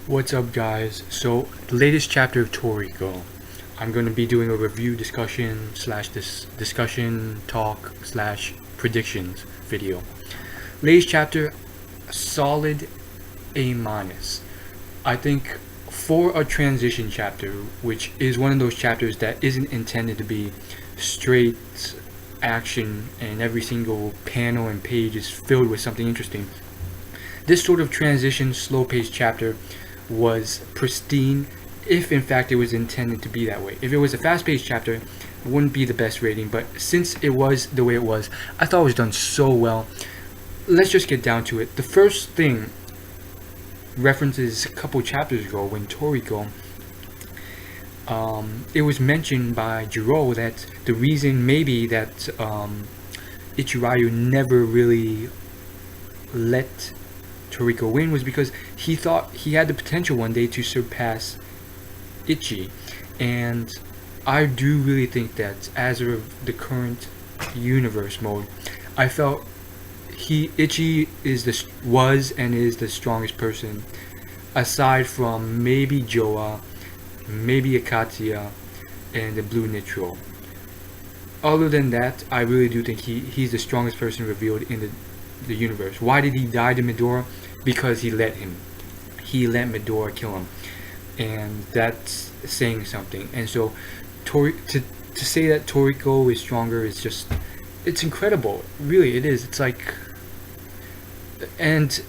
What's up, guys? So, the latest chapter of Toriko. I'm going to be doing a review discussion slash this discussion talk slash predictions video. Latest chapter, solid A minus. I think for a transition chapter, which is one of those chapters that isn't intended to be straight action and every single panel and page is filled with something interesting. This sort of transition, slow paced chapter was pristine if in fact it was intended to be that way. If it was a fast paced chapter, it wouldn't be the best rating, but since it was the way it was, I thought it was done so well. Let's just get down to it. The first thing references a couple chapters ago when Toriko, it was mentioned by Jiro that the reason maybe that Ichirayu never really let Toriko win was because he thought he had the potential one day to surpass Ichi, and I do really think that as of the current universe mode, I felt Ichi was and is the strongest person aside from maybe Joa, maybe Akatia, and the Blue Nitro. Other than that, I really do think he's the strongest person revealed in the universe. Why did he die to Midora? Because he let Midora kill him, and that's saying something. And so to say that Toriko is stronger is just, it's incredible. Really, it is. It's like, and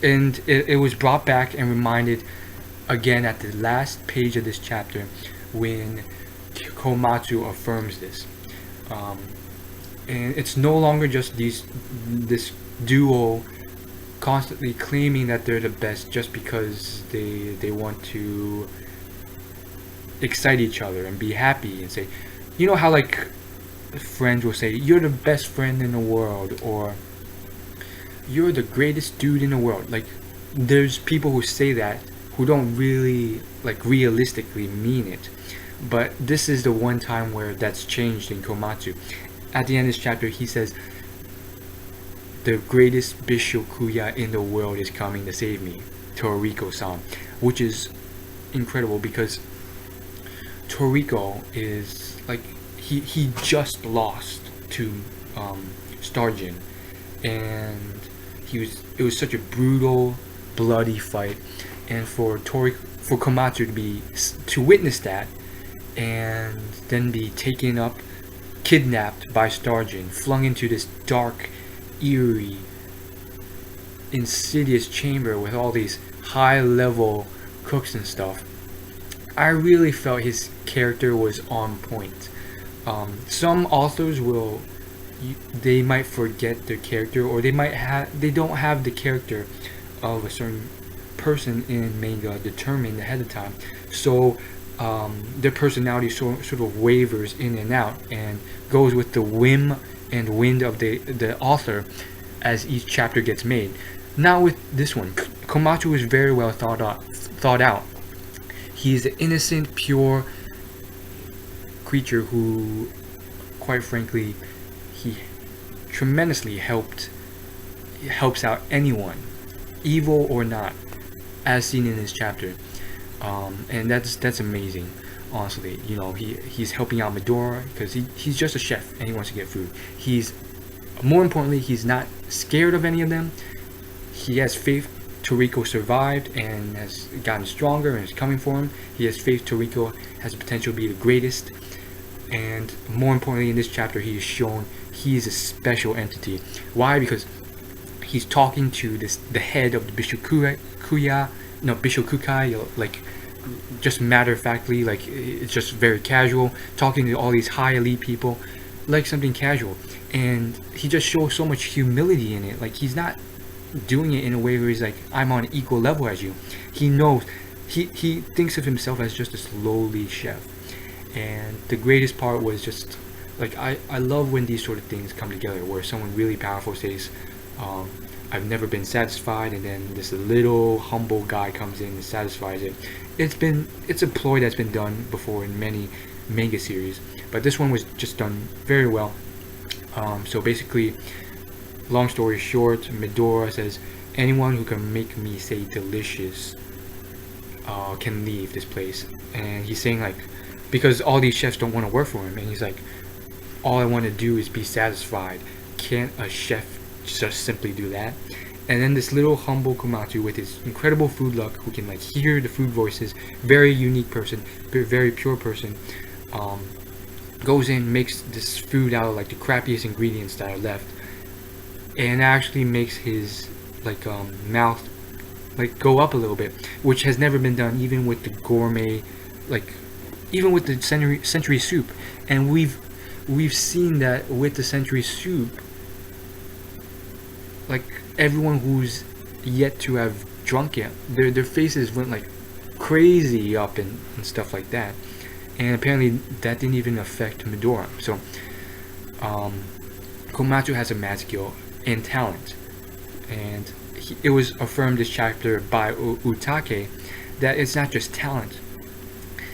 it was brought back and reminded again at the last page of this chapter when Komatsu affirms this. And it's no longer just this duo constantly claiming that they're the best just because they want to excite each other and be happy and say, you know how like friends will say you're the best friend in the world, or you're the greatest dude in the world. Like, there's people who say that who don't really like realistically mean it, but this is the one time where that's changed in Komatsu. At the end of this chapter he says the greatest Bishokuya in the world is coming to save me, Toriko-san, which is incredible because Toriko is like, he just lost to Starjin, and it was such a brutal, bloody fight, and for Komatsu to witness that and then be kidnapped by Starjin, flung into this dark, eerie, insidious chamber with all these high-level cooks and stuff. I really felt his character was on point. Some authors they might forget their character, or they don't have the character of a certain person in manga determined ahead of time, so their personality sort of wavers in and out and goes with the whim and wind of the author as each chapter gets made. Now with this one, Komatsu is very well thought out. He's an innocent, pure creature who, quite frankly, he tremendously helps out anyone, evil or not, as seen in this chapter. And that's amazing, honestly. You know, he's helping out Midora because he's just a chef and he wants to get food. More importantly, he's not scared of any of them. He has faith Toriko survived and has gotten stronger and is coming for him. He has faith Toriko has the potential to be the greatest. And more importantly, in this chapter, he is shown he is a special entity. Why? Because he's talking to the head of the Bishokukai, like, just matter-of-factly, like, it's just very casual, talking to all these high elite people like something casual, and he just shows so much humility in it. Like, he's not doing it in a way where he's like, I'm on an equal level as you. He knows, he thinks of himself as just this lowly chef. And the greatest part was just like, I love when these sort of things come together where someone really powerful says, I've never been satisfied, and then this little humble guy comes in and satisfies it. It's a ploy that's been done before in many manga series, but this one was just done very well. So basically, long story short, Midora says, anyone who can make me say delicious can leave this place. And he's saying like, because all these chefs don't want to work for him, and he's like, all I want to do is be satisfied. Can't a chef just simply do that? And then this little humble Komatsu with his incredible food luck, who can like hear the food voices, very unique person, very pure person, goes in, makes this food out of like the crappiest ingredients that are left, and actually makes his like mouth like go up a little bit, which has never been done even with the gourmet, like even with the century soup. And we've seen that with the century soup, like everyone who's yet to have drunk it, their faces went like crazy up and stuff like that. And apparently that didn't even affect Midora. So Komatsu has a mad skill and talent, and it was affirmed this chapter by Utake that it's not just talent.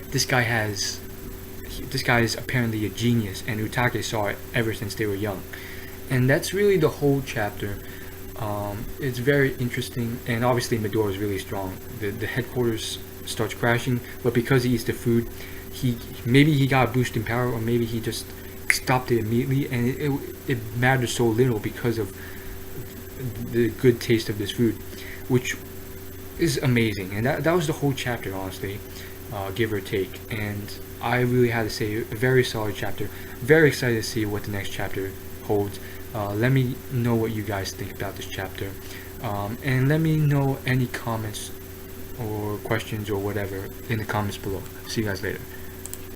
This guy is apparently a genius, and Utake saw it ever since they were young. And that's really the whole chapter. It's very interesting, and obviously Midora is really strong. The headquarters starts crashing, but because he eats the food, maybe he got a boost in power, or maybe he just stopped it immediately, and it matters so little because of the good taste of this food, which is amazing. And that was the whole chapter, honestly, give or take. And I really had to say, a very solid chapter. Very excited to see what the next chapter holds. Let me know what you guys think about this chapter, and let me know any comments or questions or whatever in the comments below. See you guys later.